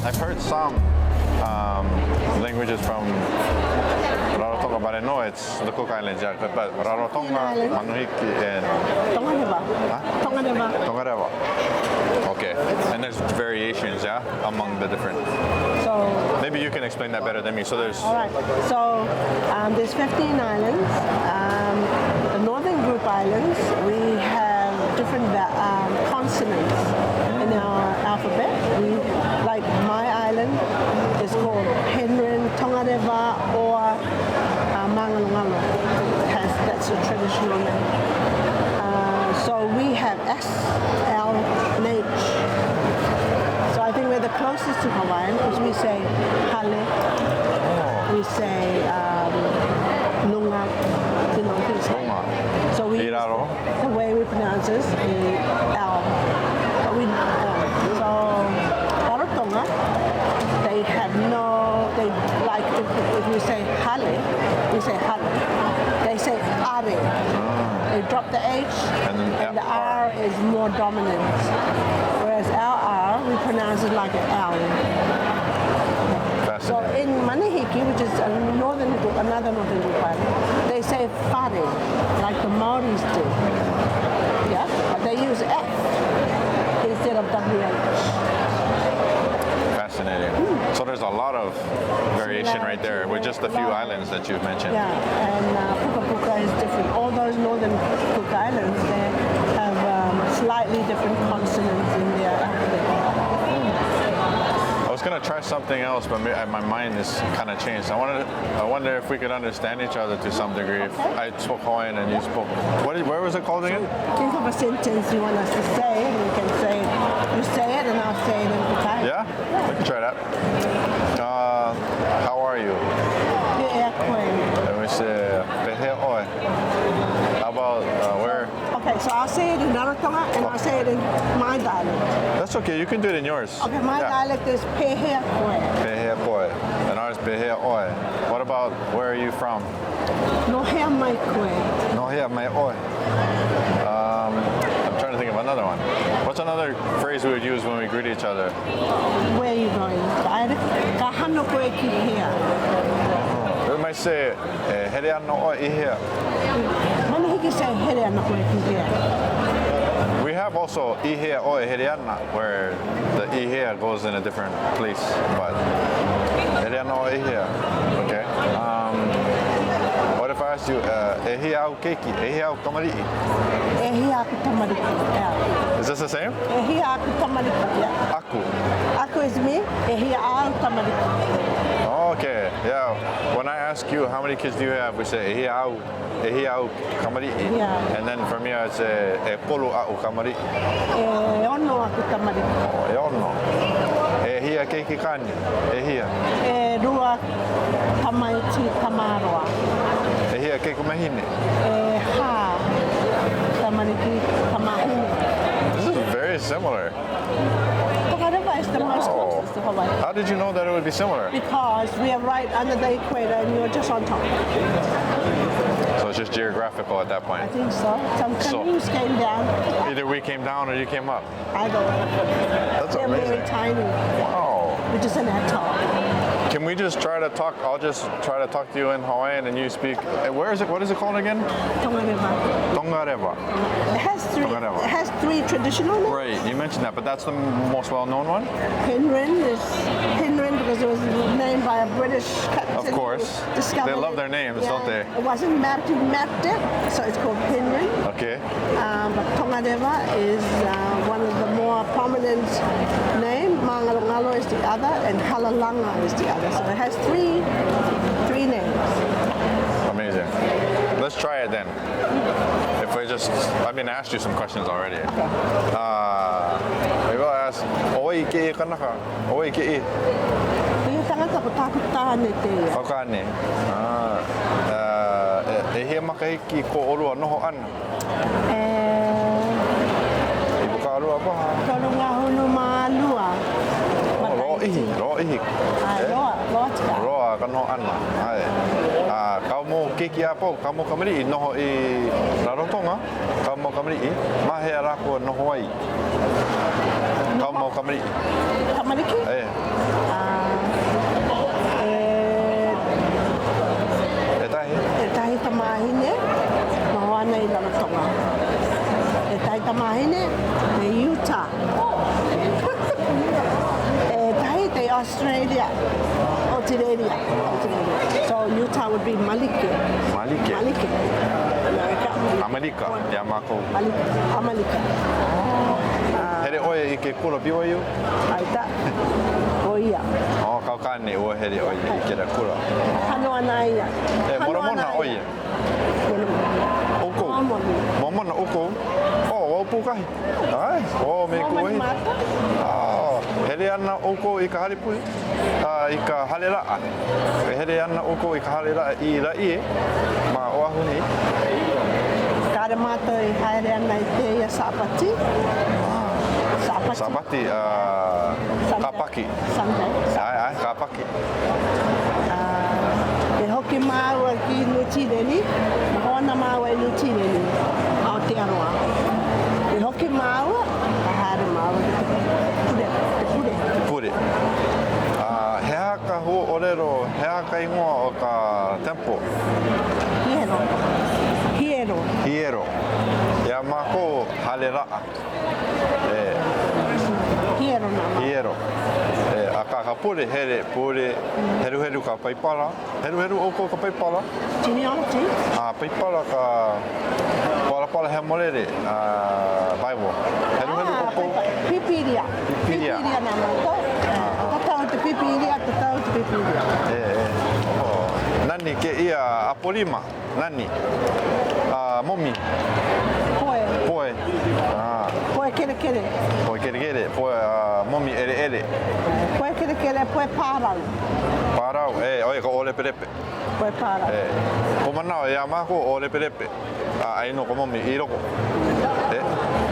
I've heard some languages from Rarotonga, but I know it's the Cook Islands, yeah. But Rarotonga, Manuhiki, and Tongareva. Okay, and there's variations, yeah, among the different. So maybe you can explain that better than me. So there's. All right. So there's 15 islands. The northern group islands, we have different consonants in our alphabet. Like my island is called Penryn, Tongareva, or Mangalungalo. That's a traditional name. So we have S, L, and H. So I think we're the closest to Hawaiian because we say hale, we say lunga, things like that. So the way we pronounce this is L. So Rarotonga, they have like if we say hale, we say hale. They say are. They drop the H and the R is more dominant. Whereas our R, we pronounce it like an L. So in Manihiki, which is another northern group island, they say whare, like the Maoris do. Yeah, but they use F instead of WH. Fascinating. So there's a lot of variation right there with just a few islands that you've mentioned. Yeah, and Puka Puka is different. All those northern Cook Islands, they have slightly different consonants in their alphabet. I was going to try something else, but my mind is kind of changed. I wonder if we could understand each other to some degree. If I spoke Hawaiian and you spoke... where was it called again? Think of a sentence you want us to say, and we can say it. You say it, and I'll say it in Kukai. Yeah? We can try that. How are you? And we say, Pehe oi. How about where? Okay, so I'll say it in Rarotonga, and I'll say it in my dialect. That's okay, you can do it in yours. Okay, my dialect is Pehe oi. Pehe oi. And ours Pehe oi. What about, where are you from? No hea mai koe. No hea mai oi. I'm trying to think of another one. What's another phrase we would use when we greet each other? Where are you going? Ka hano koe ki hea. We might say, here ano oi I hea. Manihiki say here ano koe ki hea. We have also I hea oi heriana, where the I hea goes in a different place, but heriana oi I hea. Okay. What if I asked you, e hea au keiki, e hea au kamari'i? E hea aku tamariki, yeah. Is this the same? E hea aku tamariki, yeah. Aku. Aku is me, e hea au tamariki. Okay, yeah. When I ask you how many kids do you have, we say e hea au kamari'i. Yeah. And then for me, I say e polu au kamari'i. E ono aku tamariki. Oh, e ono. E hea keiki kani, e hea. E rua tamaiti tamaroa. E hea keiko mahine. E ha tamariki tamahine. This is very similar. Tongareva is the most closest to Hawaii. How did you know that it would be similar? Because we are right under the equator and you're just on top. So it's just geographical at that point. I think so. Some canoes came down. Either we came down or you came up. I don't know. That's They're amazing. very tiny. Wow. We're just an atoll. Can we just try to talk? I'll just try to talk to you in Hawaiian and you speak. Where is it? What is it called again? Tongareva. Tongareva. It has three traditional names. Right, you mentioned that, but that's the most well-known one? Penryn is Penryn because it was named by a British captain. Of course. They love their names, don't they? It wasn't mapped it, so it's called Penryn. Okay. But Tongareva is one of the more prominent names. Mangalungalo is the other, and Halalanga is the other. So it has three names. Amazing. Let's try it then. If I just, I've been asked you some questions already. Maybe I'll ask, oi ke I kanaka? Oi ke I? Yung tangata ko takutahan ito. Whakaane. E hea makahiki ko orua noho ana? I buka orua paha? Tolu ngā hunu mā lua. Roa ihi. Roa tika. Roa no ana. Ai. Kau mo kiki apo, kau mo kamari I noho I Rarotonga, kau mo kamari I mahe rako noho ai. Kau mo kamari. Kamariki? E tahi tamahine, mahoana I Rarotonga. E tahi tamahine, me Utah. E tahi te Australia. Australia. So Utah would be Malike. Malike. Malike. Amerika, ya mako. Malike. Amalika. Here oe I ke kura biwa iu? Aita. Oia. O, kau kane o here oe I ke ra kura. Hano ana ia. Moromona oe. Oko. Momona oko. O, waupu kahi. Ai, o me koe. Here ana oko I ka haripui. I ka halela. Here ana oko I ka halela I rai ma o ahuni. Kare mātou I haere ana I te ia sapati. Sapati, kapaki. Sunday. Ai, kapaki. E hoki māua ki Nutireni, mahona māua I Nutireni, Aotearoa. E hoki māua, a haere māua te pure. Pure. He haka ho orero, he haka ingoa o ka tempo. Hiero. Hiero. Ia mako haleraa. Hiero nā. Hiero. A ka pure here, pure, heru ka paipara. Heru oko ka paipara. Genealogy. Paipara ka pala he morere, Bible. Heru oko. Pipiria. Pipiria. Pipiria nā mātou. Tatau te pipiria, tatau te pipiria. Nani ke ia apolima, nani. Momi. Poe. Poe kere kere. Poe kere kere, poe momi ere. Poe kere kere, poe pārau. Parau, oe ka ole perepe. Poe pārau. Ko manao ia mako ole perepe. Aino ko momi I roko.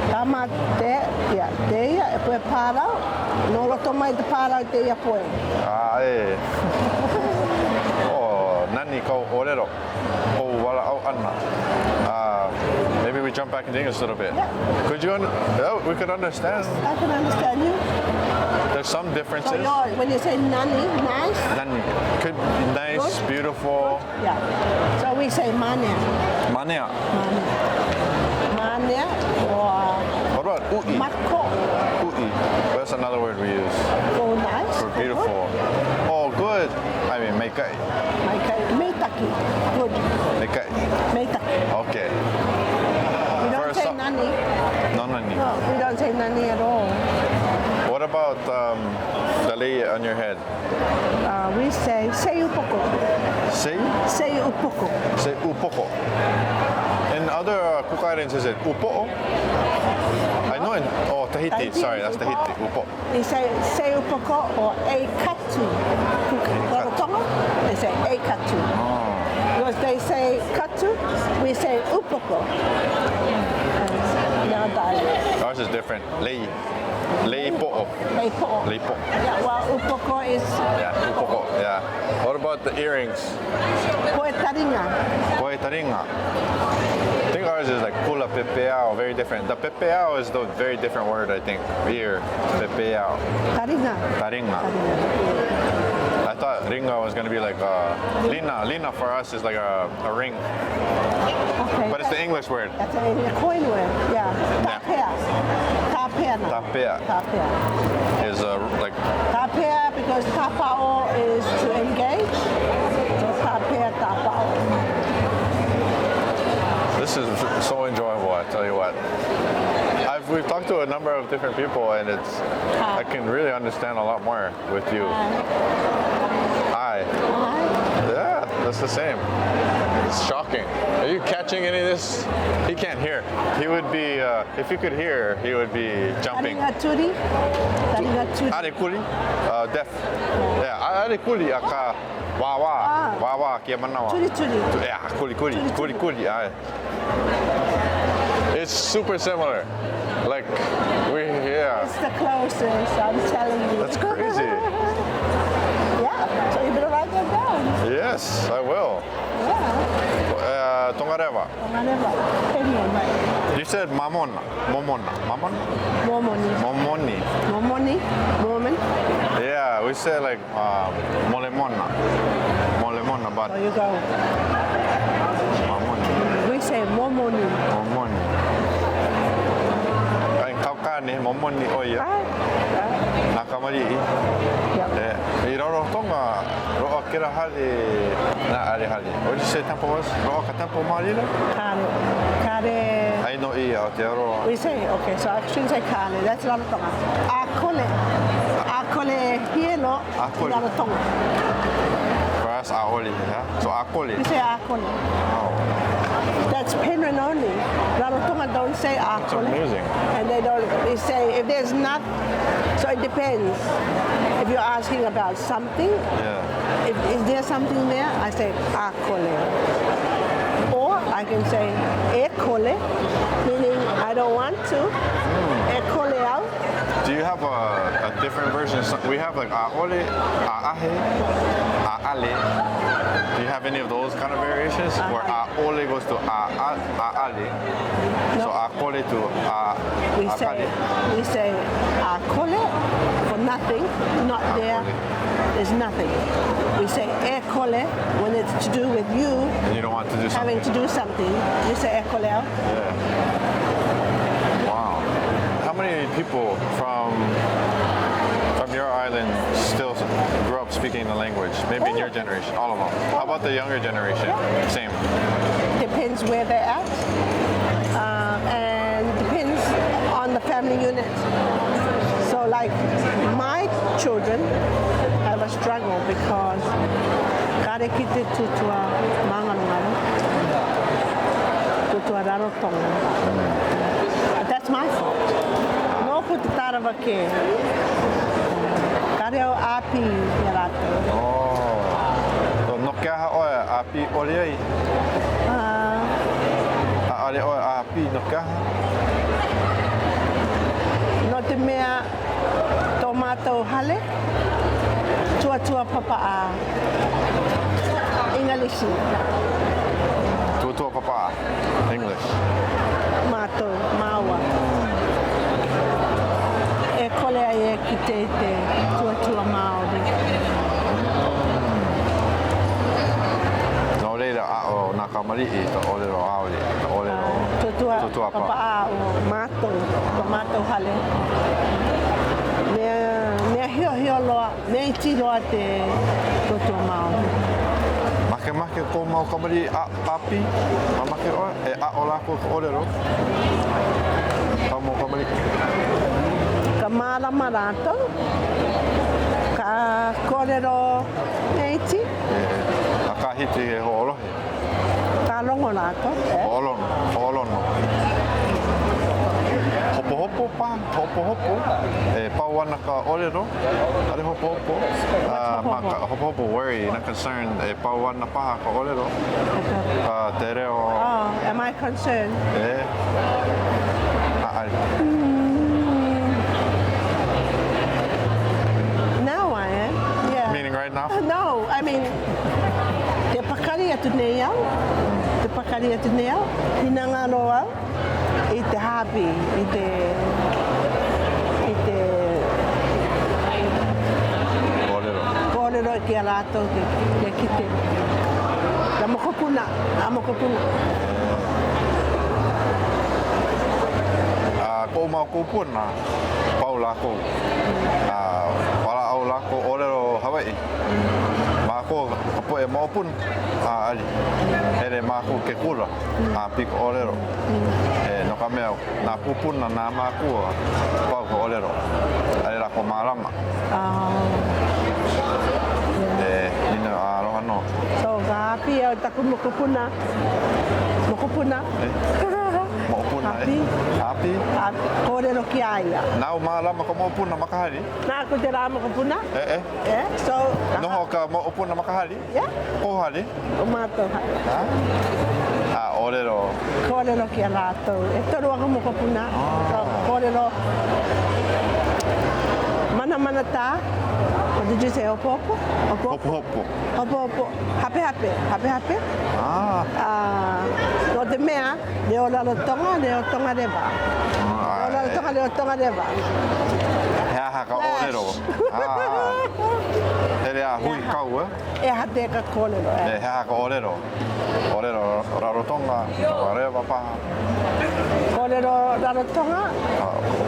Tama te ia, e poe pārau. No roto mai te pārau te ia poe. Nani kau orero. Ko wala au ana. Maybe we jump back into English a little bit. Yeah. Could you? We could understand. I can understand you. There's some differences. So when you say nani, nice. Nani could be nice, Good. beautiful. Yeah. So we say mania. Manea. Mania or What about ui? mako. Ui. That's another word we use Oh, nice. for beautiful. Oh, good. I mean, meikai. Meitaki. Good. Meikai. Meitaki. Okay. We don't say nani. No nani. No, we don't say nani at all. What about the lei on your head? We say upoko. Sei? Say upoko. Say upoko. In other Cook Islands, is it upo'o? I know in Tahiti. Sorry, that's Tahiti. Upo. They say upoko or a katu. Rarotonga, they say a katu. Because they say katu, we say upoko. In our dialect. Ours is different. Lei. Lei po'o. Lei po'o. Lei po'o. Yeah, well, upoko is... Yeah, upoko. Yeah. What about the earrings? Koe taringa. Koe taringa. I think ours is like pula pepeao, very different. The pepeao is the very different word, I think. Ear. Pepeao. Taringa. Taringa. I thought ringa was going to be like lina. Lina for us is like a ring. Okay. But it's the English word. That's a coin word. Yeah. Tapea. Tapea. Tapea. Tapea. Is like... Tapea because tapao is to engage. So tapea, tapao. This is so enjoyable, I tell you what. We've talked to a number of different people and I can really understand a lot more with you. Hi. Yeah, that's the same. It's shocking. Are you catching any of this? He can't hear. He would be, if he could hear, he would be jumping. Taringaturi. Taringaturi. Arekuri? Deaf. Yeah, arekuri aka wawa. Wawa kia manawa. Turi turi. Yeah, kuri. It's super similar. Like, It's the closest, I'm telling you. That's crazy. Yeah, so you better write that down. Yes, I will. Yeah. Tongarewa. You said mamona. Momona. Mamon? Momoni. Momoni. Woman. Yeah, we say like molemona. Molemona, but There you go. mamoni. We say momoni. Momoni. Ay kaukani, momoni oya. Nakamari. Yep. Iroro tonga roa kira hali na ari hali. What did you say tempo was? Roa ka tempo marira? Kare. I know I Aotearoa. We say, okay, so I shouldn't say kare. That's Rarotonga. Akole. Akole hielo. Akole. Rarotonga. For us, Aoli. Yeah? So Akoli. We say akole. Oh, That's Penryn only. Rarotonga don't say that's akole. amazing. And they say if there's not, so it depends. If you're asking about something, Yeah. if is there something there, I say akole. Or I can say ekole, meaning I don't want to. Ekole out. Do you have a different version? We have like Aole, Aahe, Aale. Do you have any of those kind of variations? Where Aole goes to Aale. So Akole to We say akole for nothing, not there. There's nothing. We say ekole when it's to do with you And you don't want to do something. having to do something. We say ekole out. Yeah. Wow. How many people from your island still grew up speaking the language? Maybe in your generation, all of them. How about the younger generation? Same. Depends where they're at, and depends on the family unit. So like my children have a struggle because kare kite tutua manganungaro, tutua rarotonga. But that's my fault. No ku te tarawa ke. Kare o api ia rato. Oh. So no kia ha oe api oriai. Ale oe api no kia ha. No te mea tomato hale, tua papa a English, Tutua papa. English. mato, maua. E kole ai e ki te tua Māori. No reira a o nā kamari I to orero aori. To orero. Tua papa a o tomato hale. Mea hio loa, mea iti loa te tua Māori. Make ko mau kamari a api. Ma make oe. E a o lako ko orero. Ka mau kamari. Ka marama rātou, ka kōrero mea iti, A ka hiti he ho olohe. ka rongo rātou. Olono. Olono. Hopo pa. Hopo. E pau ana ka orero. Ale hopo. Hopo worry. Na concerned. E pau ana paha ka orero. Ka te reo. Oh, am I concerned? E. Now I am, yeah. Meaning right now? No, I mean, te pakari atu nei au, hinangaro au, I te hapi, I te Orero. kōrero ki a rātou te kite. Ka mokopuna, Ko mau kupuna. Pau lako. Wala au lako orero Hawaii. Mako kapo e maupun. Ali. Ere mako ke kura. Piko orero. E no ka mea na kupuna na mako pau ko orero. Ale lako marama. Nina aloha no. So, ka hapi au taku mokopuna. Maupuna Happy. Kōrero ki aia. Nau marama ka maupuna makahari. Nā ko te rā mokopuna? Yeah, so... Noho ka maupuna makahari? Yeah. Kohari? O mātou hai. Orero. Kōrero ki a rātou. E toru anga mokopuna. So, kōrero... Mana manata. What did you say? Opo opo? Opo Hopo. opo opo. Happy happy. Happy happy. Ah. No te mea, leo lalo tonga reba. Leo lalo tonga reba. Hea haka ōrero. Here a hui kau, E hate ka kōlero. Hea haka ōrero. Ōrero rarotonga, rewa paha. Kōlero lalo tonga,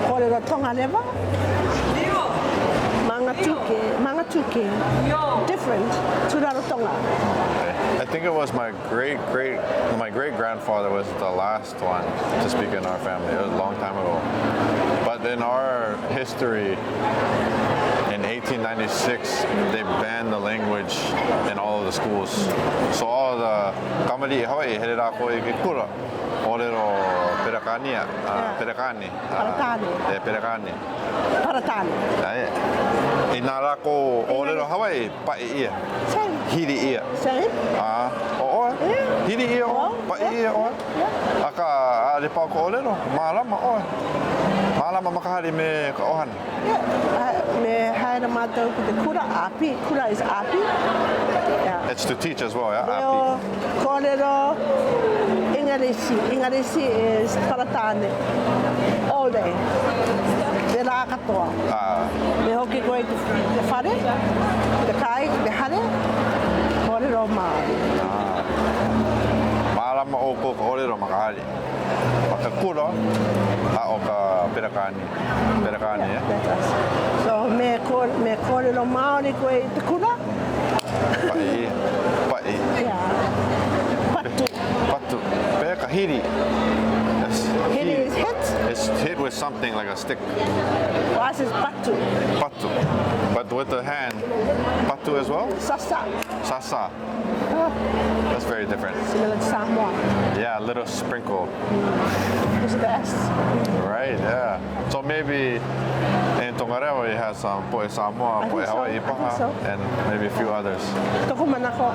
kōlero tonga reba. Manga tuke, different to lalo tonga. I think it was my great grandfather was the last one to speak in our family. It was a long time ago. But in our history, in 1896, they banned the language in all of the schools. So all the kamari Hawaii headed out for Kora Ōrero Perakani. Perakani. I nā rako ōrero Hawaii, pae ia. Hiri ia. Same. Hiri ia o, pae ia o. Aka aare pau ko ōrero, mārama o. Mārama makahari me ka ohana. Me haere mātou ki te kura, api. Kura is api. Yeah. It's to teach as well, yeah? Leo, Api. kōrero, ingarisi. Ingarisi is taratane. All day. Me rā katoa. Me hoki koe te whare, te kai, te hare, kōrero Māori. Mārama o ko ka ōrero makahari. Maka kura, a o ka perakani. Perakani, yeah? So me kōrero Māori koe te kura. Pae. Yeah. Patu. Patu. Peka hiri. Hiri is hit. It's hit with something like a stick. Ours is patu. Patu. But with the hand, patu as well? Sasa. Sasa. That's very different. Similar to Samoa. Yeah, a little sprinkle. It's the S. Right, yeah. So maybe in Tongarewa you have some poe Samoa, poe Hawaii paha, and maybe a few others. Toko manako.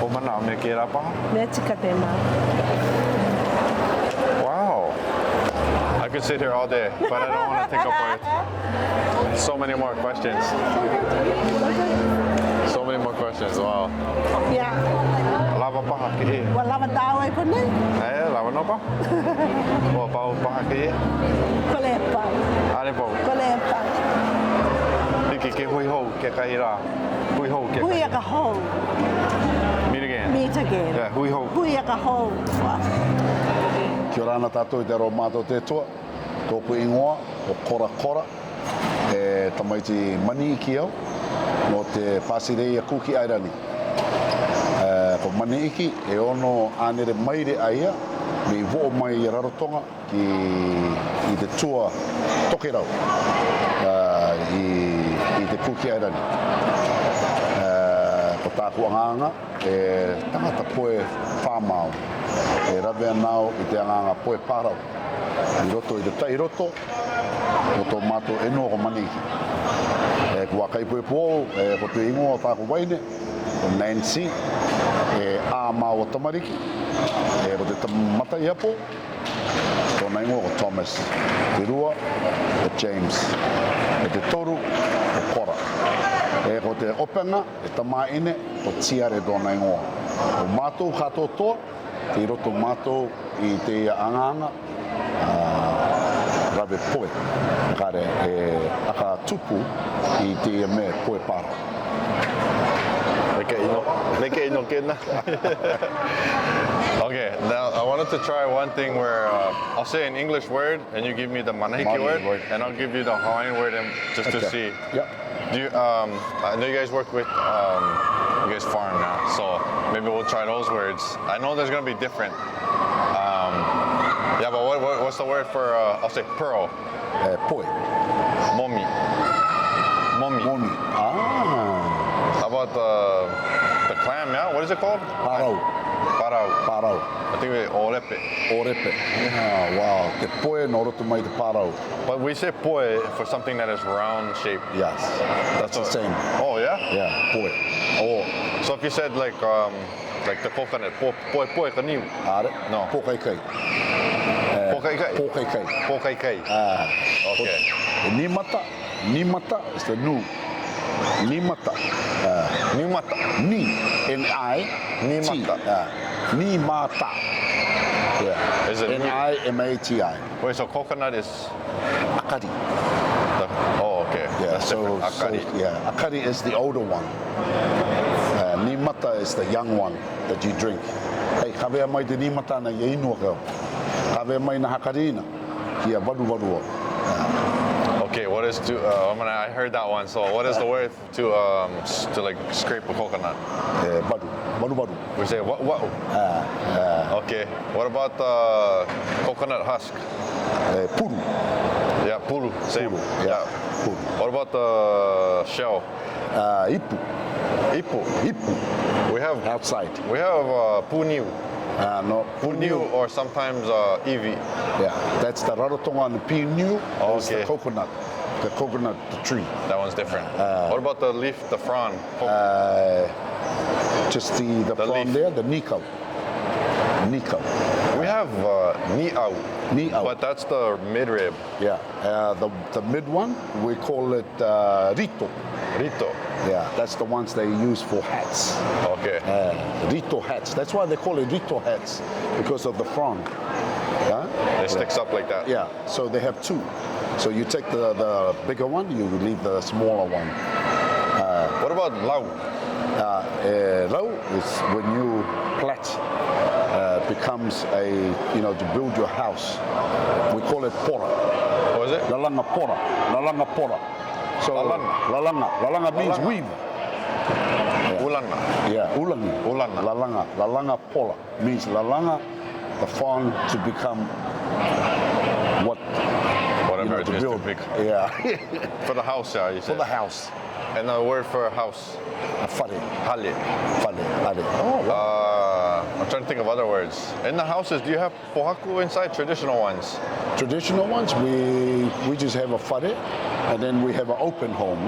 O mana me kera paha? Me tika te mā. Wow. I could sit here all day, but I don't want to take up so many more questions. So many more questions, wow. Yeah. Lava paha ki e. Lava tāua I kone? Lava no pa? O pau paha ki e? Kole e pau. Are pau? Kole e pau. Hiki ke hui hou, ke kahira. Hui hou, ke Hui aka hou. Meet again. Meet again. Yeah, hui hou. Hui aka hou. Kia ora ana tātou I te aro mātou te toa. Tōku ingoa o Kora Kora. E tamaiti mani iki au. No te Pāsireia Kuki Airani. Ko mani iki e ono anere maire aia. Me vo mai I rarotonga I te tua tokerau. I te Kuki Airani. Ko tāku anganga e tangata poe whāmau. E rawe anau I te anganga poe pārau. I roto I te tairoto, o tō mātou e noa ko maniki. E kua kaipoe pō, e ko te ingoa o tāku waine, o Nancy, e āmau o tamariki, e ko te tamata iapo, tōna ingoa o Thomas, te rua, o James, e te toru, o Kora. E ko te openga, e tamaine, o tiare tōna ingoa. O mātou katoa toa, te roto mātou I te anganga, rawe poe. Kare e aka tupu I te me poe para. Leke ino kena. Okay, now I wanted to try one thing where I'll say an English word and you give me the Manahiki word, and I'll give you the Hawaiian word and just to see. Yep. Do you, I know you guys work with, you guys farm now, so maybe we'll try those words. I know there's gonna be different. Yeah, but what's the word for, I'll say pearl? Poe. Momi. Momi. Ah. How about the clam, yeah? What is it called? Parau. Parau. I think we orepe. Orepe. Ah, wow. Te poe no roto mai te parau. But we say poe for something that is round shaped. Yes. That's the same. Oh, yeah? Yeah, poe. Oh, so if you said like the coconut, poe kaniu. Are? No. Pokaikai. Pokaikai. Pokaikai. Pokaikai. Ah. Okay. E ni mata, Nimata is the new. Nimata. Nimata. Ni. N-I. Nimata. Nimata. Yeah. Is it N-I-M-A-T-I. Wait, so coconut is Akari. oh, okay. Yeah, That's different. Akari. Akari is the older one. Nimata is the young one that you drink. Hey, kawea mai te nimata na ia inua kau. Kawea mai na hakarina. Kia wadu. Okay, what is to? I heard that one. So, what is the word to like scrape a coconut? Wadu. We say what? Okay. What about the coconut husk? Puru. Yeah, puru. Same. Puru, Yeah. Puru. What about the shell? Ipu. Ipu. We have Outside. We have puniu. No. Puniu or sometimes iwi. Yeah, that's the rarotonga and the pinu. That's Okay. the coconut. The coconut tree. That one's different. What about the leaf, the frond? Just the frond leaf. there, the nikau. We have ni'au. Ni'au. But that's the midrib. Yeah, the mid one, we call it rito. Rito. Yeah, that's the ones they use for hats. Okay. Rito hats. That's why they call it rito hats, because of the frond. Huh? It sticks up like that. Yeah, so they have two. So you take the bigger one, you leave the smaller one. What about lau? Lau is when you plat becomes to build your house. We call it pora. What is it? Lalanga pora. So lalanga means weave. Ulana. Yeah, ulangi. Lalanga pora means lalanga, the fawn to become what? Whatever it to is build. to pick. Yeah. For the house, yeah, you For said. the house. And the word for house? Fale. Hale. I'm trying to think of other words. In the houses, do you have pohaku inside? Traditional ones? Traditional ones, we just have a fare, and then we have an open home,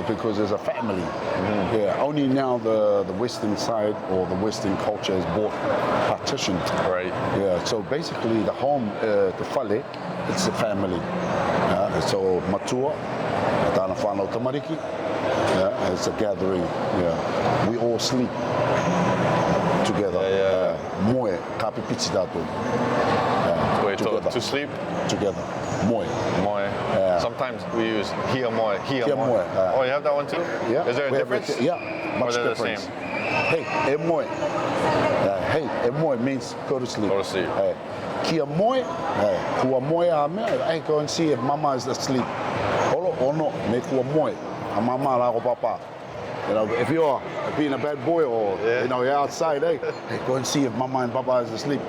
because there's a family. Mm-hmm. Yeah, only now the Western side or the Western culture is bought partitioned. Right. Yeah, so basically the home, the fale, it's a family. So matua, tāna whānau tamariki, it's a gathering. Yeah, we all sleep together. Moe, ka pipiti tātou. Wait, together. to sleep? Together. Moe. Moe. Sometimes we use hia moe. Hia moe. Oh, you have that one too? Yeah. Is there a difference? Yeah, much Or they're difference. the same? Hey, e moe. Hey, e moe means go to sleep. Go to sleep. Hey. Kia moe, kua moe a mea, hey, go and see if mama is asleep. Ono, me kua moe, a mama la ko papa. If you're being a bad boy or you're outside, hey, go and see if mama and papa is asleep.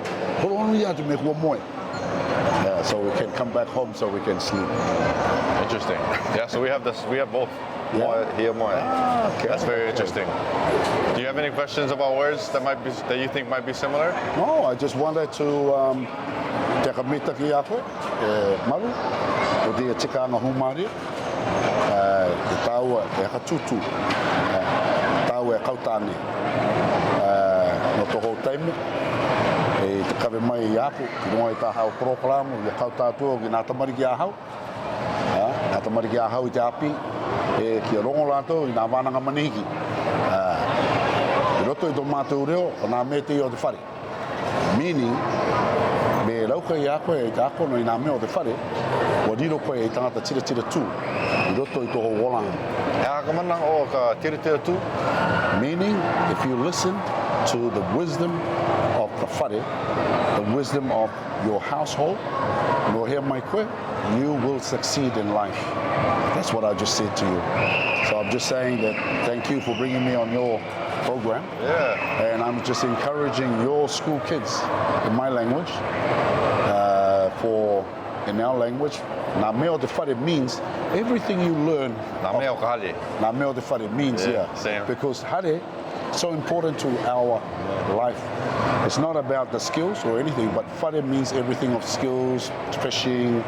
So we can come back home so we can sleep. Interesting. Yeah, so we have this. We have both. Yeah. Moe, hia moe. Okay. That's very interesting. Do you have any questions about words that you think might be similar? No, I just wanted to te kamita ki a koe, maru, o te tika anga humari, te tāua e hatutu, tāua e kautane, no toko taime, e te kawe mai i aku, ki noa i tā hau proklamu, i kautātua ki nā tamariki a hau, nā tamariki a hau i te api, e ki a rongo lātou i nā wānanga manihiki. I roto i tō mātou reo, o nā me te i o te whare. Meaning, me rauka i a koe i te akono i nā mea o te whare, wa riro koe i tangata tira tū, i roto i tō wolanga. E a kamana o ka tira tū? Meaning, if you listen to the wisdom of the whare, the wisdom of your household, no hea mai koe, you will succeed in life. That's what I just said to you. So I'm just saying that thank you for bringing me on your program. Yeah. And I'm just encouraging your school kids in my language, in our language, Nā mea o te whare means everything you learn. Nā mea o ka hale. Nā mea o te whare means, Same. Because hare is so important to our life. It's not about the skills or anything, but whare means everything of skills, fishing,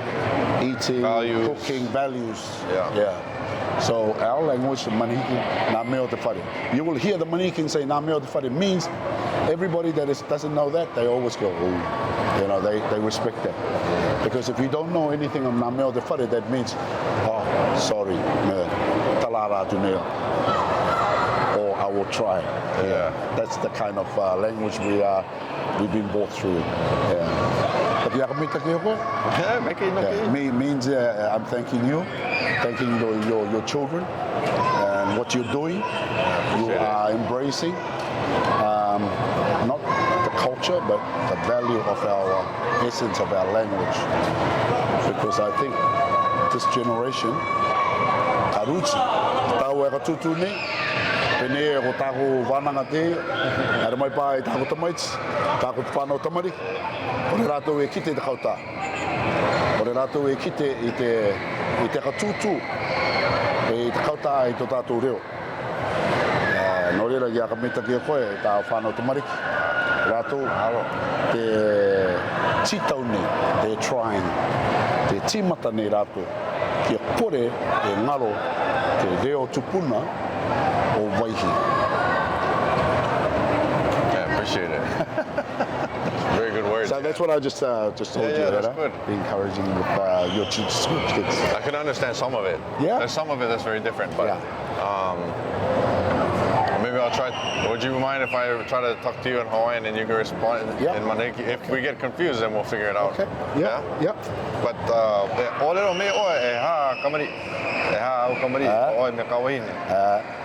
eating, values. cooking, values. Yeah. So our language, manihiki, nā mea o te whare. You will hear the manihiki say nā mea o te whare means everybody that doesn't know that, they always go, ooh. You know, they respect that. Because if you don't know anything of Ngā mea o te whare, that means, oh, sorry, talara atu nea. Or I will try. Yeah. That's the kind of language we've been brought through. Yeah. But yakamita ki hoko? Yeah, make it okay. Means I'm thanking you, thanking your children, and what you're doing. You are embracing not the culture, but the value of our essence of our language. Because I think this generation, aruchi, tau e ka tutu nei, pene e ko tāko wānanga te, nare mai pā e tāko tamaiti, tāko te whānau tamari, ore rātou e kite te kautā. Ore rātou e kite i te ka tutu, e te kautā i tō tātou reo. Nō reira ki a ka meta ki a koe, tā whānau tamariki. Rātou, te titau nei, te trying, te tīmata nei rātou, ki a kore e ngaro te reo tupuna o waihi. Yeah, appreciate it. Very good words. So that's what I just told you. that's Rera. good. Be encouraging with your kids. I can understand some of it. Yeah. There's some of it that's very different, but maybe I'll try. Would you mind if I try to talk to you in Hawaiian and you can respond in Maneki? If we get confused, then we'll figure it out. Okay. Yeah. Yeah. But olero me oe e ha kamari. E ha au kamari oe me kawahine.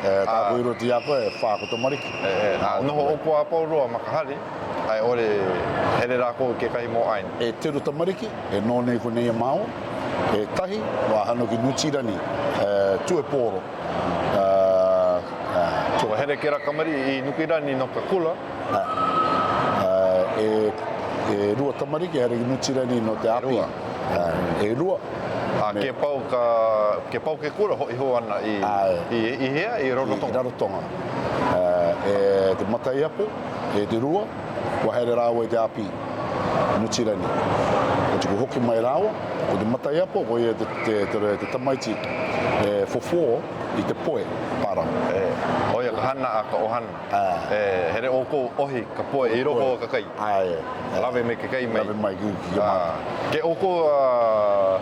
Tāko iro ti ako e whāko tamariki. Noho o kua apau roa makahari. Ai ore here rāko ke kahi mo aina. E teru tamariki, e nōnei ko nei mao, e tahi, wā hano ki nutirani, tue pōro. Ua here kera kamari I nukirani no ka kula. E rua tamariki, here ki nutirani no te api. E rua. Ke pau ke kura hoi ho ana I hea, I Rarotonga. I Rarotonga. E te matai apo, e te rua, ua here rāua I te api. Nutirani. O te hoki mai rāua, o te matai apo, o e te tamaiti fofo I te poe parau. Oia ka hana a ka ohana. Here oko ohi ka poe I roho o ka kai. Lawe me ke kai mai. Lawe mai ki mata. Ke oko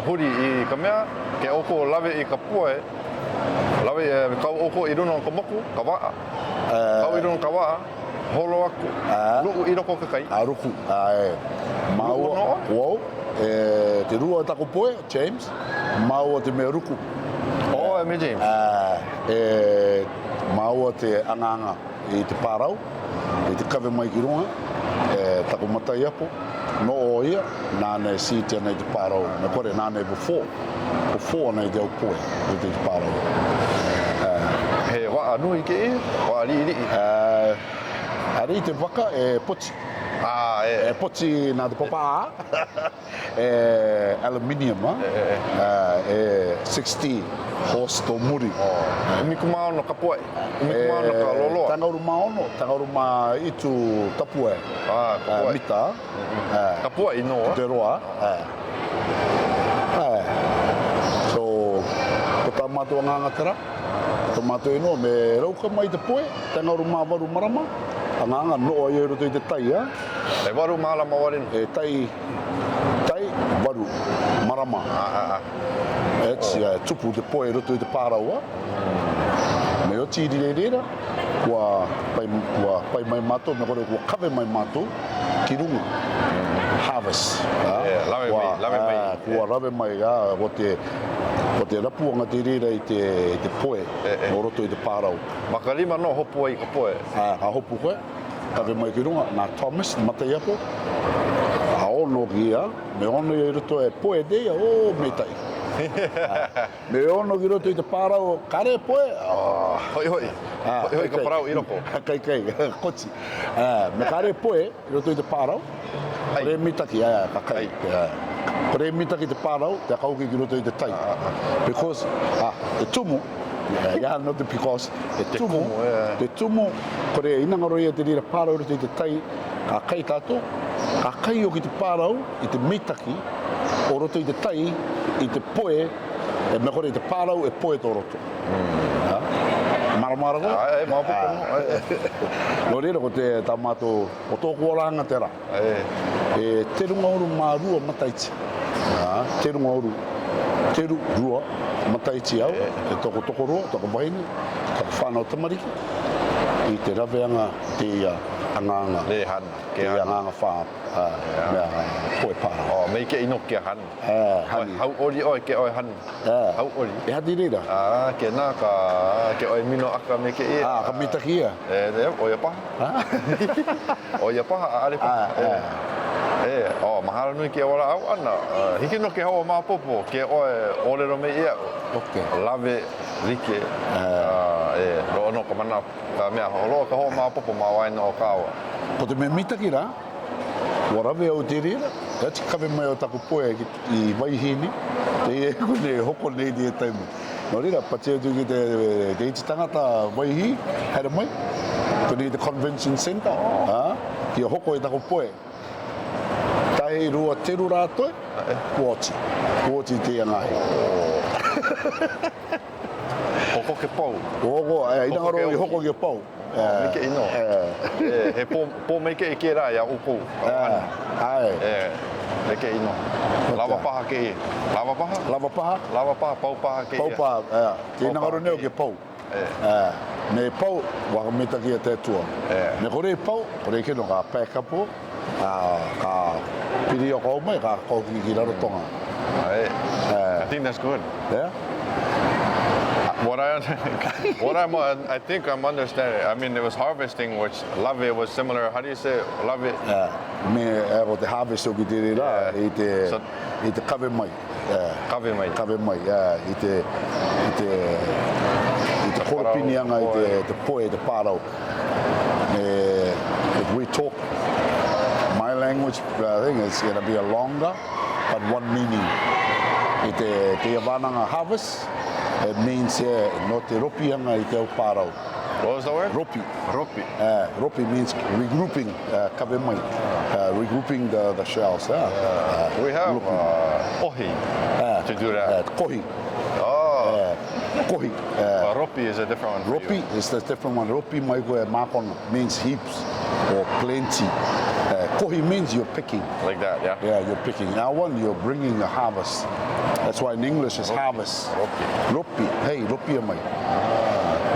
huri I ka mea, ke oko lawe I ka poe, lawe kau oko I runo ka moku, ka waa. Kau I runo ka waa, holo aku, luu I roko ka kai. Ruku. Maua, wow, te rua tako poe, James, maua te mea ruku. Oh, me James. Maua te anganga I te pārau, I te kawe mai ki runga, tako matai apo, no o ia, nāne si te nei te pārau, me kore nāne before nei te au poe, I te pārau. He waa nui ke e, waa ri. Ari te waka e poti. E poti nā te papa aluminium, 60 horse tō muri. Miku maono ka poe, miku maono ka loloa. Tangauru maono, tangauru ma itu tapue. Ka poe. Mita. Ka poe I noa. Te roa. So, ko tā mātua nganga tera, ko mātua inoa me rauka mai te poe, tangauru mā waru marama, a nganga noa I roto I te tai, E waru maala mawarinu. E tai waru marama. It's tupu te poe roto I te pāraua. Me o tiri reira, kua pai mai mātou, me kore kua kawe mai mātou, ki runga. Harvest. Lawe mai. Kua lawe mai, o te rapuanga te reira I te poe, o roto I te pārau. Makarima no hopu ai ka poe. Ha hopu koe, kawe mai ki runga, nā Thomas, matai apo, a ono ki ia, me ono I roto e poe deia, o me tai. Me ono ki roto I te pārau, kare poe? Hoi hoi. Hoi hoi ka parau I roko. Kai, koti. Me kare poe, I roto I te pārau, kore mitaki, ka kai. Kore mitaki te pārau, te kauki ki roto I te tai. Because, te tumu, not the because, te tumu, kore inangaroia te rira pārau roto I te tai, ka kai tātou, ka kai o ki te pārau, I te mitaki, o roto I te tai, I te poe, e me kore I te pārau e poe tō roto. Maramara ko? Ai, maopopo no. No reira ko te tamato o tōku oranga tera. E te runga oru mā rua mataiti. Te runga oru, te rua mataiti au. E toko roa, toko wahine, toko whanau tamariki. I te raweanga te anganga. Le hana. Te anganga wha mea poe para. Oh, me ke ino ke hana. Hani. Hau ori oi ke oi hana. Hau ori. E hati reira? Ke nā ka ke oi mino aka me ke e. Ka mitaki ia. Oia paha. Oia paha, are paha. Mahalo nui ke ora au ana. Hiki no ke hoa mā popo, ke oi orero me ia. Lave, like. Roa no ka mana ka mea holoa ka hoa mā popo mā waina o kāua. Ko te me mitaki rā, warawe au te reira. E ati kawe mai o taku poe i waihini. Te e kone hoko nei di e taimu. No reira, patea tu ki te iti tangata waihi, hera mai. Kone i te convention centre. Ki a hoko i taku poe. Tahe rua teru rātoi, kuoti. Kuoti te angahi. Hoko ke pau. Hoko, inangaro i hoko ke pau. Me ke ino. He po me ke ke rā ia upu. Ai. Me ke ino. Lava paha ke i. Lava paha? Lava paha? Lava paha, pau paha ke i. Pau paha, te inangaro neo ke pau. Me pau, waka mitaki a te tua. Me kore pau, kore kino ka pēkapo, ka piri o kou mai, ka kou ki rarotonga. I think that's good. Yeah? I think I'm understanding. I mean, it was harvesting, which lave was similar. How do you say lave? Me o te harvest o ki te rira, i te kawe mai. Kawe mai. Kawe mai, i te horopinianga, i te poe, te pārau. If we talk my language, I think it's going to be a longer, but one meaning. I te awananga harvest, it means no te ropianga i te au pārau. What was the word? Ropi. Ropi. Ropi means regrouping, kawe mai, regrouping the shells. We have ohi to do that. Kohi. Kohi. Ropi is a different one. Ropi is the different one. Ropi mai koe mākona means heaps or plenty. Kohi means you're picking. Like that, yeah? Yeah, you're picking. Now one, you're bringing a harvest. That's why in English it's harvest. Ropi. Ropi. Hey, ropi mai.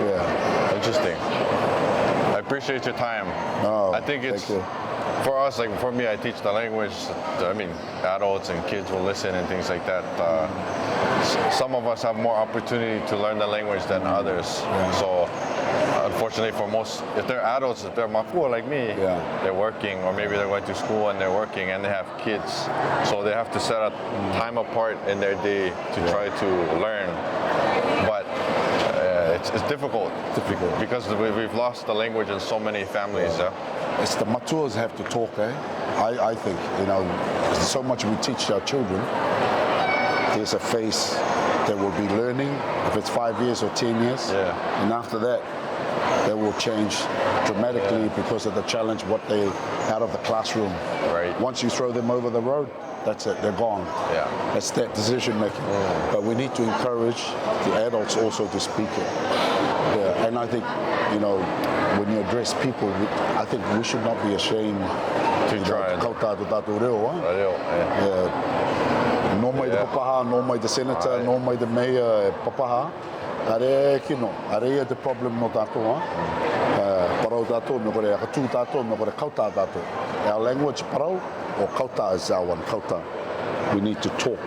Yeah. Interesting. I appreciate your time. I think it's for us, like for me, I teach the language. I mean, adults and kids will listen and things like that. Some of us have more opportunity to learn the language than others. So, unfortunately, for most, if they're adults, if they're mapua like me, they're working, or maybe they're going to school and they're working and they have kids. So they have to set a time apart in their day to try to learn. But it's difficult because we've lost the language in so many families. It's the matuas have to talk, I think, so much we teach our children. There's a phase that will be learning, if it's 5 years or 10 years, and after that, they will change dramatically because of the challenge, what they out of the classroom. Right. Once you throw them over the road, that's it, they're gone. That's that decision making. But we need to encourage the adults also to speak it. And I think, when you address people, I think we should not be ashamed to try. No mai te papaha, no mai te senator, no mai te mayor papaha. Are kino, are the problem no tātou. Parau tātou, me kore akatū tātou, me kore kautā tātou. Our language parau, or kautā is our one, kautā. We need to talk.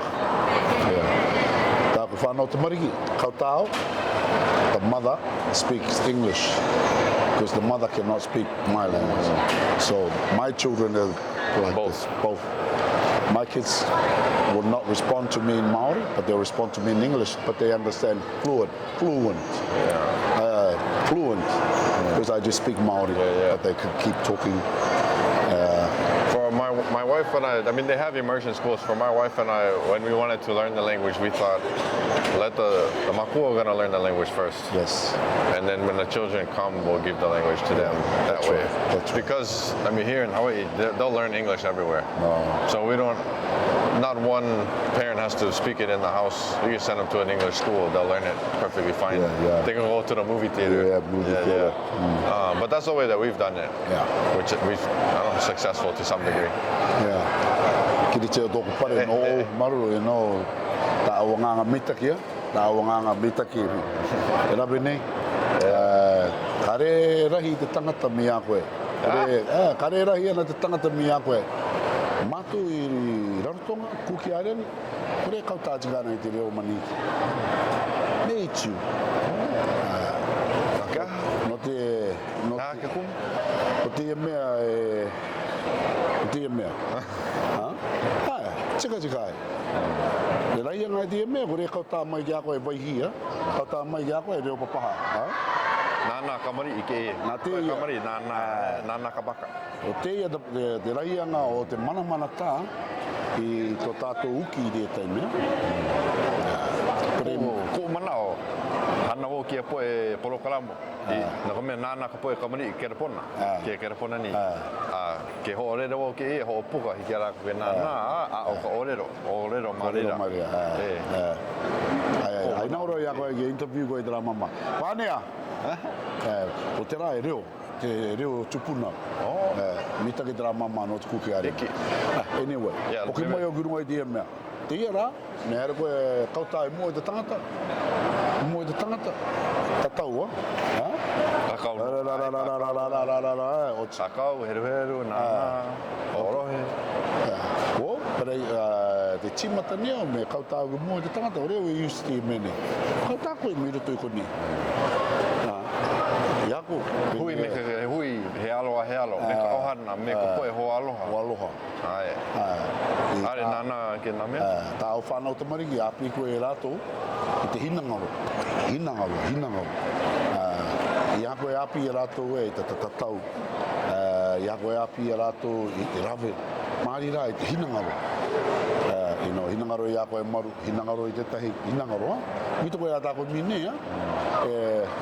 Tāku whanau te mariki, kautā au. The mother speaks English because the mother cannot speak my language. So my children are like both. My kids will not respond to me in Maori, but they'll respond to me in English, but they understand fluent, because I just speak Maori, but they can keep talking. For my wife and I mean, they have immersion schools. For my wife and I, when we wanted to learn the language, we thought, let the makua gonna learn the language first. Yes. And then when the children come, we'll give the language to them that way. Right. Because, I mean, here in Hawaii, they'll learn English everywhere. No. So we don't, not one parent has to speak it in the house. You can send them to an English school. They'll learn it perfectly fine. Yeah. They can go to the movie theater. Yeah, movie theater. But that's the way that we've done it. Yeah. Which we've successful to some degree. Yeah. Kiri te o tōku pare no maru e no ta awanganga mitaki ta awanganga mitaki e rabe nei kare rahi te tangata mi a koe kare rahi ana te tangata mi a koe matu i rarotonga kuki areni kore kautatigana i te reo maniki me itiu no te mea tika ai. Le rai ngai te mea kore kauta mai ki a koe vai hia, kauta mai ki a koe reo papaha. Nana kamari i ke e. Nā te ia. Kamari, nana kabaka. O te ia te rai anga o te mana tā i tō tātou uki i te mea. Ko mana o hana o kia poe polokalamo. Na ka mea nana ka poe kamari i kerepona. Ke kerepona ni. Ke ho orero o ke e ho puka hi kia rako ke nana o ka orero marira. Ai nauro ia koe ke interview koe te rā mama. Whanea? O te rā e reo. Te reo tupuna. Mita ke te rā mama no te kuki are. Anyway, o ki mai o gurunga i te mea. Te ia rā, me ara koe kauta e mua i te tangata. Mua i te tangata. Tatau, Kakau. Kakau, heru, nana, orohe. Ko, parei te timata nea me kauta o mua i te tangata. O reo e usti e mene. Kauta koe me rito i koni. Iako. Hui me ke hui he aloha. Me ka ohana, me ka poe ho aloha. Ho aloha. Ae. Are nana ke na mea? Tā o whanau tamariki, api koe e rātou i te hinangaro. Ia koe api e rātou e te tatatau. Ia koe api e rātou i te rave. Māri rā i te hinangaro. Hinangaro ia koe maru, hinangaro i te tahi, hinangaro. Mito koe a tā koe mine,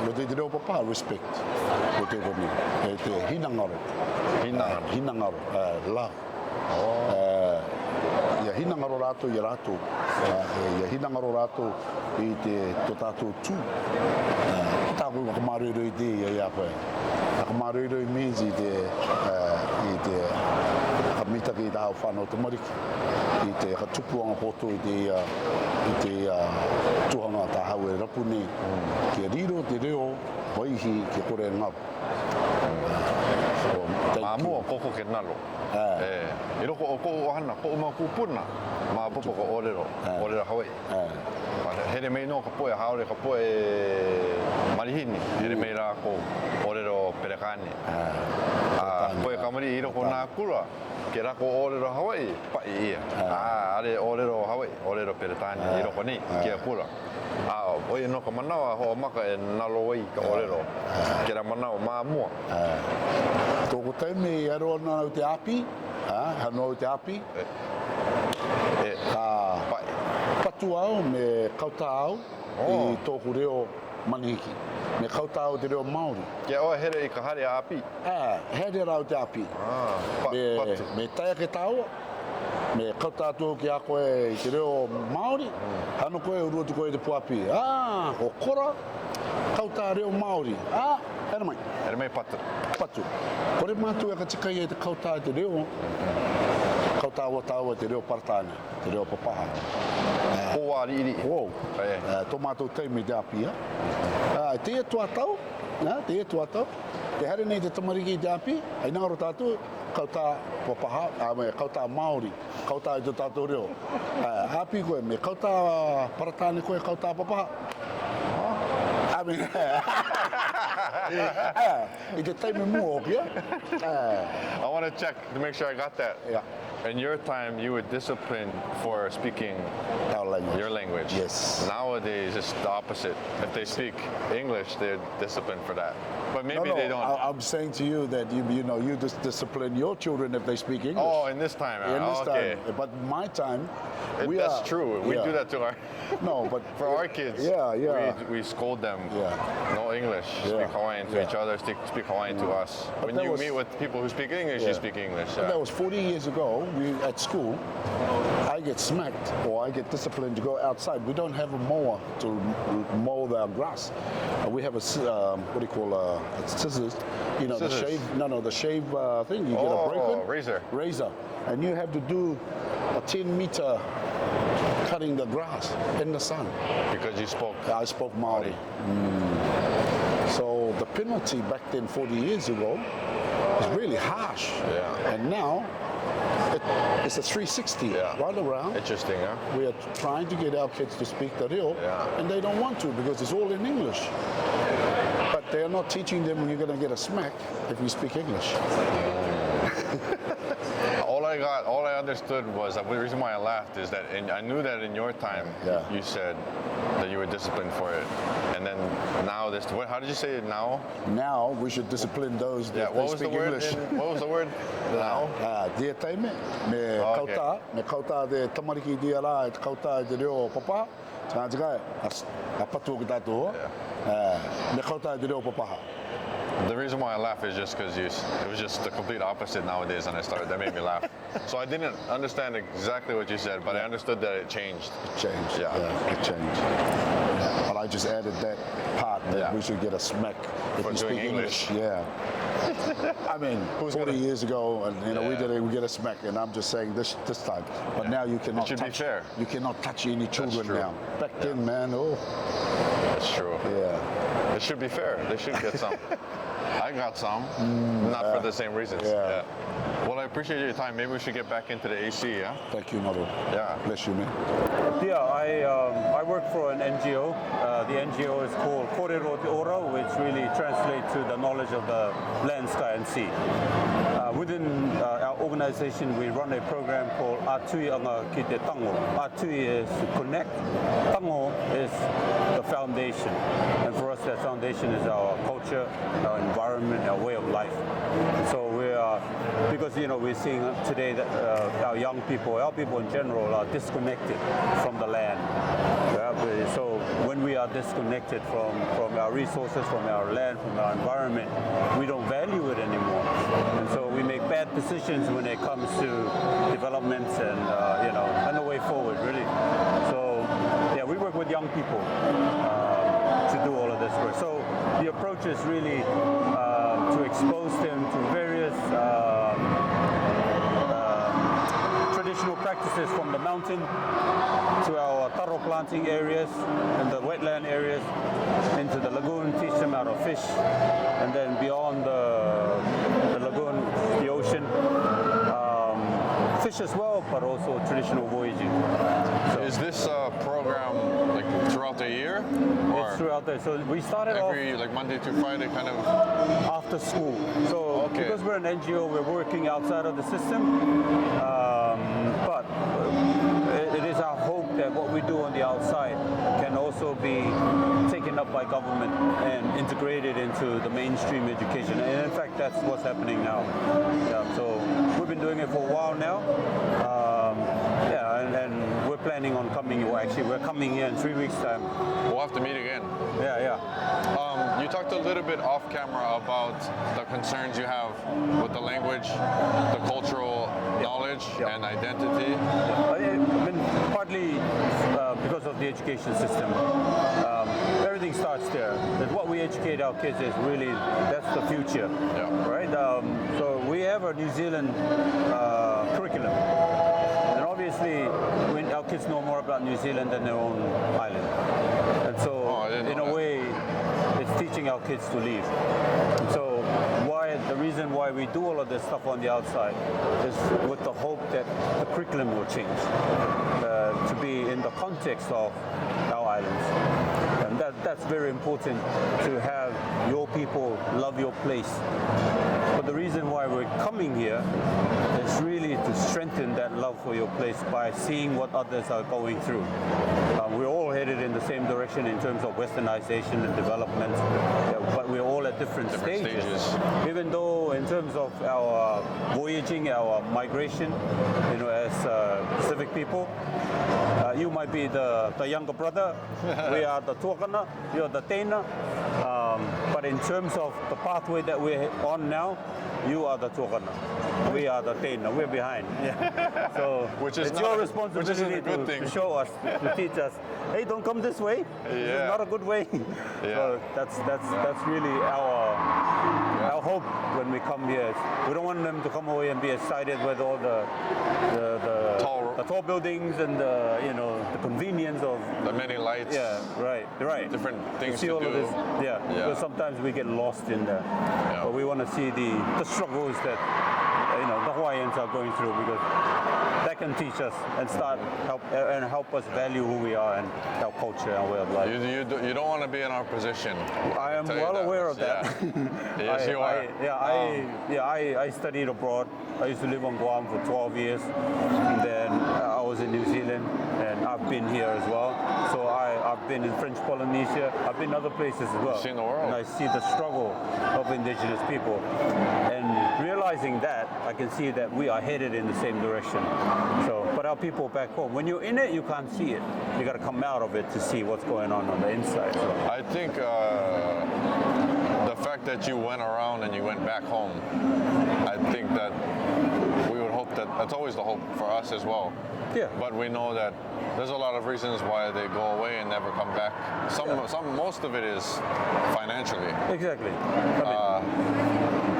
no te reo papa, respect. Ko te koe mine. E te hinangaro. Hinangaro, love. Ia hinangaro rātou i rātou. Ia hinangaro rātou i te tō tātou tū. Tākou wakamarero i te ia koe. Wakamarero i means i te hamitaki i te hao whanau te mariki. I te katupuanga poto i te tuhanga tā hau e rapu nei. Kia riro te reo, waihi ke kore ngaru. Māmua koko ke nalo. I roko o ko ohana, ko uma kupuna, mā popo ko orero Hawaii. Here mei no ka poe haore, ka poe marihini. Here mei rā ko orero perekane. Poe kamari i roko nā kura, ke rako orero Hawaii, pai ia. Are orero Hawaii, orero peretane i roko nei, kia kura. Oe no ka manawa hoa maka e nalo wai ka orero. Ke ra manawa māmua. Tōko taime i aroa nā o te api, hano o te api. Ka patu au me kauta au i tōku reo manihiki. Me kauta au te reo Māori. Kia oa here i ka hare a api? Here rau te api. Me taia ke tāua. Me kauta atu ki a koe i te reo Māori. Hano koe urua tu koe te puapi. Ko Kora, kauta reo Māori. Here mai. Here mai patu. Patu. Kore mātu e ka tikai e te kauta te reo. Kauta awa tāua te reo paratane, te reo papaha. Hoa riri. Tō mātou teimi te apia. Te e tuatau. Te e tuatau. Te hare nei te tamariki i te api. Ai ngaro tātou. Kauta papaha, kauta Māori, kauta i te tātou reo. Api koe, me kauta paratane koe, kauta papaha. I te taimi mua hoki, I want to check to make sure I got that. Yeah. In your time, you were disciplined for speaking your language. Yes. Nowadays, it's the opposite. If they speak English, they're disciplined for that. But maybe they don't. I'm saying to you that you just discipline your children if they speak English. Oh, in this time. In this time. But my time, that's true. We do that to our. No, but for our kids. We scold them. No English. Speak Hawaiian to each other. Speak Hawaiian to us. But when you meet with people who speak English, you speak English. But that was 40 years ago. We at school. I get smacked or I get disciplined to go outside, we don't have a mower to mow our grass. We have a what do you call scissors? You know, Scissors. the shave. The shave thing. You get a break in. Razor. And you have to do a 10-meter cutting the grass in the sun. Because you spoke. I spoke Maori. So the penalty back then, 40 years ago, was really harsh. Yeah. And now it's a 360 right around. Interesting, huh? We are trying to get our kids to speak the reo, Yeah. and they don't want to because it's all in English. But they are not teaching them when you're going to get a smack if you speak English. All I understood was that the reason why I laughed is that I knew that in your time you said that you were disciplined for it, and then now how did you say it now? Now we should discipline those that they speak English. What was the word? Now? Dia taime, me kauta de tamariki dia la, e kauta de reo papa, tanga a patu ki tatu, me kauta de reo papa. The reason why I laugh is just because it was just the complete opposite nowadays, and that made me laugh. So I didn't understand exactly what you said, but I understood that it changed. It changed. Yeah. It changed. But I just added that part that we should get a smack if For we speak doing English. Yeah. I mean, 40 years ago, and we get a smack, and I'm just saying this time. But now you cannot. It should be fair. You cannot touch any children true. now. Back then, man, That's true. yeah. It should be fair. They should get some. I got some, not for the same reasons. Yeah. Well, I appreciate your time. Maybe we should get back into the AC, yeah? Thank you, Maru. Yeah. Bless you, man. Yeah, I work for an NGO. The NGO is called Kora Kora, which really translates to the knowledge of the land, sky, and sea. Within our organization, we run a program called Atui Anga Ki Te Tango. Atui is to connect. Tango is the foundation. And for us, that foundation is our culture, our environment, our way of life. And so we are, because we're seeing today that our young people, our people in general, are disconnected from the land. So when we are disconnected from our resources, from our land, from our environment, we don't value it anymore. And so we make bad decisions when it comes to developments and the way forward, really. So yeah, we work with young people to do all of this work. So the approach is really to expose them to various traditional practices from the mountain to our taro planting areas and the wetland areas, into the lagoon, teach them how to fish, and then beyond the lagoon, the ocean, fish as well, but also traditional voyaging. So Is this program like throughout the year? Or it's throughout there. So we started every off like Monday through Friday kind of? after school. So Okay. because we're an NGO, we're working outside of the system. But it is our hope that what we do on the outside can also be taken up by government and integrated into the mainstream education. And in fact, that's what's happening now. So we've been doing it for a while now. And we're planning on coming. Well, actually, we're coming here in 3 weeks' time. We'll have to meet again. Yeah. You talked a little bit off camera about the concerns you have with the language, the cultural knowledge and identity. I mean, partly because of the education system. Everything starts there. That what we educate our kids is really, that's the future, right? So we have a New Zealand curriculum. And obviously, when our kids know more about New Zealand than their own island. And so, in a way, it's teaching our kids to leave. And so, the reason why we do all of this stuff on the outside is with the hope that the curriculum will change to be in the context of our islands. And that's very important, to have your people love your place. But the reason why we're coming here is really to strengthen that love for your place by seeing what others are going through. We're all headed in the same direction in terms of westernization and development, but we're all at different stages. Even though in terms of our voyaging, our migration, as Pacific people, you might be the younger brother, we are the tuakana, you're the Teina, but in terms of the pathway that we're on now, you are the tuakana. we are the Teina, we're behind. Yeah. So Which is it's not your a- responsibility which isn't a good to thing. show us, to teach us, hey, don't come this way. This is not a good way. So that's really our hope when we come here. We don't want them to come away and be excited with all the tall buildings and the convenience of the many lights. Yeah, right. Different things see to all do. of this. Yeah, because sometimes we get lost in there. Yeah. But we want to see the struggles that the Hawaiians are going through, because that can teach us and help us value who we are and our culture and way of life. You don't want to be in our position. I am well aware of that. Yes, you are. I studied abroad. I used to live on Guam for 12 years, and then I was in New Zealand, and I've been here as well. So I've been in French Polynesia. I've been other places as well. You've seen the world. And I see the struggle of indigenous people. And realizing that, I can see that we are headed in the same direction. So, but our people back home, when you're in it, you can't see it. You got to come out of it to see what's going on the inside. So. I think the fact that you went around and you went back home, I think that we would hope that's always the hope for us as well. Yeah. But we know that there's a lot of reasons why they go away and never come back. Most of it is financially. Exactly.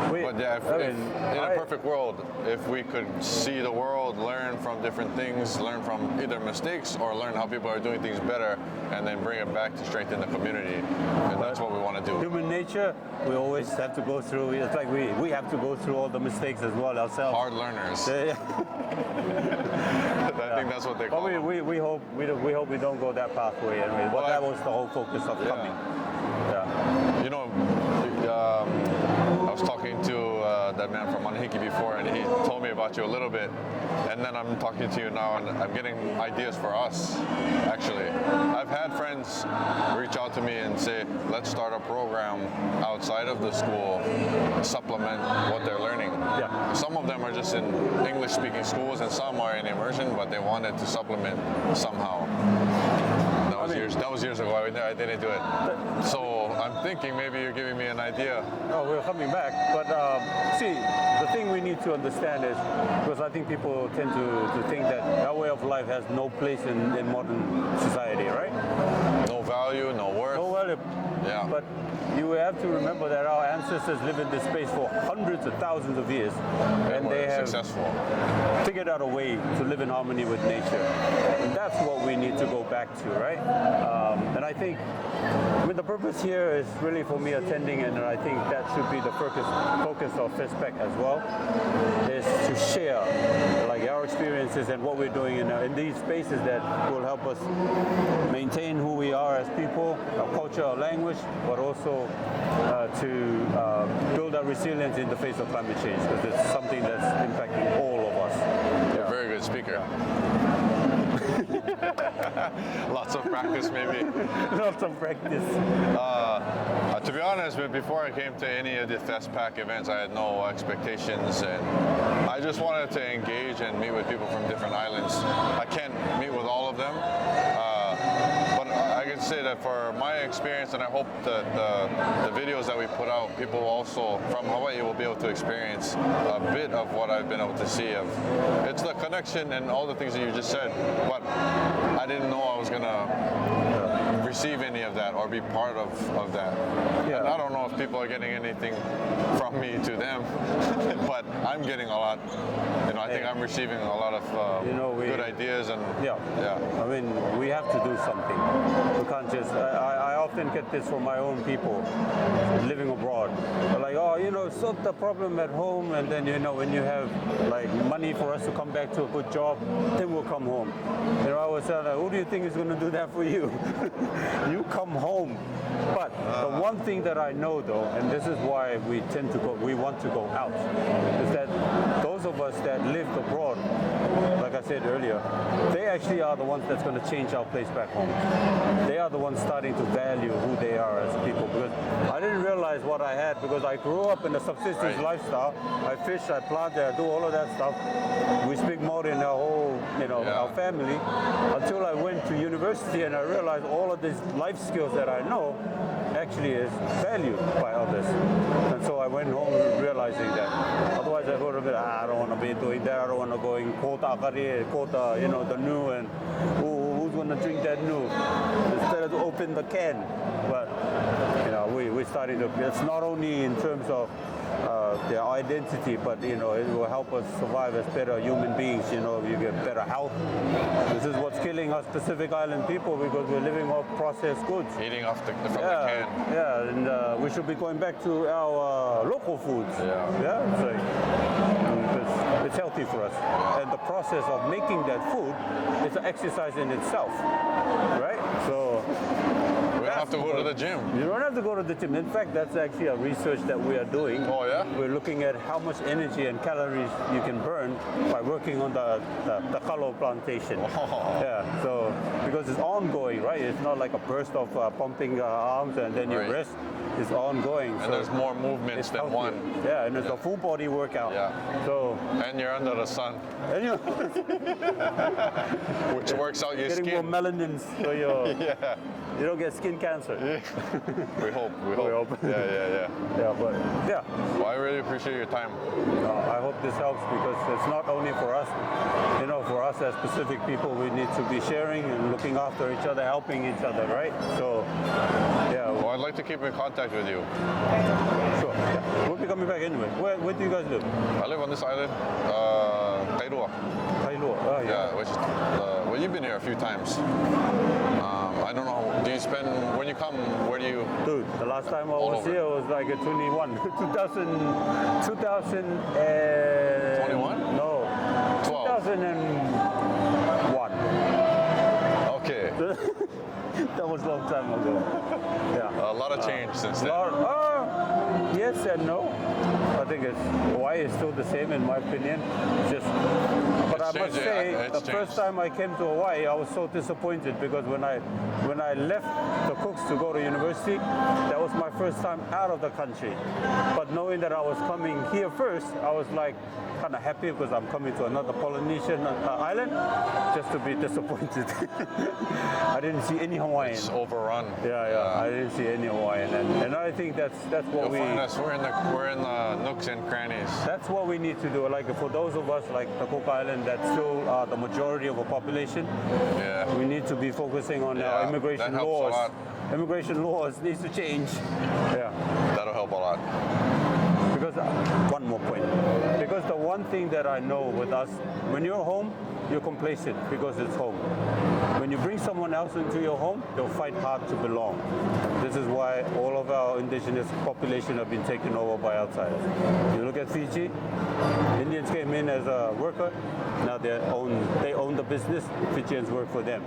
But yeah, if in a perfect world, if we could see the world, learn from different things, learn from either mistakes or learn how people are doing things better, and then bring it back to strengthen the community, and that's what we want to do. Human nature, we always have to go through. It's like we have to go through all the mistakes as well ourselves. Hard learners. Yeah. I think that's what they call them. We hope we don't go that pathway anyway. But that was the whole focus of coming. Yeah. You know, I was talking to that man from Manihiki before, and he told me about you a little bit, and then I'm talking to you now, and I'm getting ideas for us, actually. I've had friends reach out to me and say, let's start a program outside of the school, supplement what they're learning. Yeah. Some of them are just in English-speaking schools, and some are in immersion, but they wanted to supplement somehow. That was years ago. I didn't do it. So I'm thinking maybe you're giving me an idea. Oh, we're coming back. But see, the thing we need to understand is, because I think people tend to think that our way of life has no place in modern society, right? No value, no worth. No value. Yeah. But you have to remember that our ancestors lived in this space for hundreds of thousands of years, and they have successful. figured out a way to live in harmony with nature. And that's what we need to go back to, right? And I think, the purpose here is really for me attending, and I think that should be the focus of FestPAC as well, is to share like our experiences and what we're doing in these spaces that will help us maintain who we are as people, our culture, our language, but also to build our resilience in the face of climate change, because it's something that's impacting all of us. You're a very good speaker. Lots of practice, maybe. Lots of practice. To be honest, before I came to any of the FestPAC events, I had no expectations, and I just wanted to engage and meet with people from different islands. I can't meet with all of them, but I can say that for my experience, and I hope that the videos that we put out, people also from Hawaii will be able to experience a bit of what I've been able to see. It's the connection and all the things that you just said, but I didn't know I was going to receive any of that or be part of that. Yeah. And I don't know if people are getting anything from me to them, but I'm getting a lot. I think I'm receiving a lot of good ideas and I mean, we have to do something. We can't just. I often get this from my own people living abroad. They're like, solve the problem at home, and then when you have like money for us to come back to a good job, then we'll come home. I always say, who do you think is going to do that for you? You come home. But the one thing that I know, though, and this is why we want to go out, is that those of us that lived abroad, like I said earlier, they actually are the ones that's going to change our place back home. They are the ones starting to value who they are as people, because I didn't realize what I had, because I grew up in a subsistence lifestyle. I fish, I plant, I do all of that stuff. We speak Maori in our whole, our family, until I went to university and I realized all of these life skills that I know actually is valued by others. And so I went home realizing that. Otherwise I would have been, I don't want to be doing that, I don't want to go in kota akari, kota, the new, and who's going to drink that new? Instead of open the can. But we started to, it's not only in terms of their identity, but it will help us survive as better human beings. You get better health. This is what's killing us Pacific Island people, because we're living off processed goods. Eating off from the can. Yeah, and we should be going back to our local foods. It's healthy for us. And the process of making that food is an exercise in itself, right? So we don't have to go to the gym. You don't have to go to the gym. In fact, that's actually a research that we are doing. Oh yeah? We're looking at how much energy and calories you can burn by working on the kalo plantation. Oh. Yeah, so because it's ongoing, right? It's not like a burst of pumping arms and then you rest. It's ongoing. And so there's more movements than healthier. one. Yeah, and it's a full body workout. Yeah. So. And you're under the sun. And you're which works out your getting skin. more melanins, so you don't get skin cancer. We hope. Yeah. Yeah, but Well, I really appreciate your time. I hope this helps, because it's not only for us. For us as Pacific people, we need to be sharing and looking after each other, helping each other, right? So, Well, I'd like to keep in contact with you. Sure. Yeah. We'll be coming back anyway. Where do you guys live? I live on this island, Kailua. Kailua. Oh, Yeah, which is, well, you've been here a few times. I don't know, do you spend, when you come, where do you? Dude, the last time I was here was like a 21. 2000 and... 21? No. 12. 2001. Okay. That was a long time ago. Yeah. A lot of change since then. Yes and no. I think Hawaii is still the same in my opinion. But I must say, the first time I came to Hawaii, I was so disappointed, because when I left the Cooks to go to university, that was my first time out of the country. But knowing that I was coming here first, I was like kind of happy, because I'm coming to another Polynesian island, just to be disappointed. I didn't see any Hawaiian. It's overrun. Yeah. I didn't see any Hawaiian, and I think that's what we. Find us. We're in the nooks and crannies. That's what we need to do. Like for those of us like the Cook Island, that's still the majority of a population. Yeah. We need to be focusing on our immigration that helps laws. a lot. Immigration laws needs to change. Yeah. That'll help a lot. Because one more point. Because the one thing that I know with us, when you're home, you're complacent because it's home. When you bring someone else into your home, they'll fight hard to belong. This is why all of our indigenous population have been taken over by outsiders. You look at Fiji, Indians came in as a worker, now they own the business, Fijians work for them.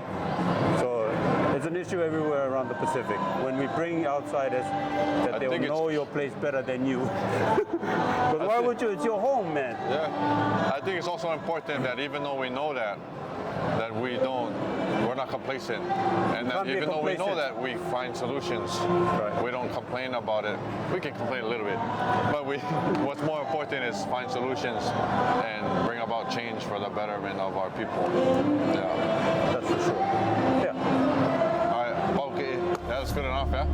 So it's an issue everywhere around the Pacific. When we bring outsiders, that they'll know your place better than you. Because why would you? It's your home, man. Yeah. I think it's also important that even though we know that we're not complacent. And that even though we know that, we find solutions. Right. We don't complain about it. We can complain a little bit. But what's more important is find solutions and bring about change for the betterment of our people. Yeah. That's for sure. Yeah. All right. Okay. That's good enough, yeah?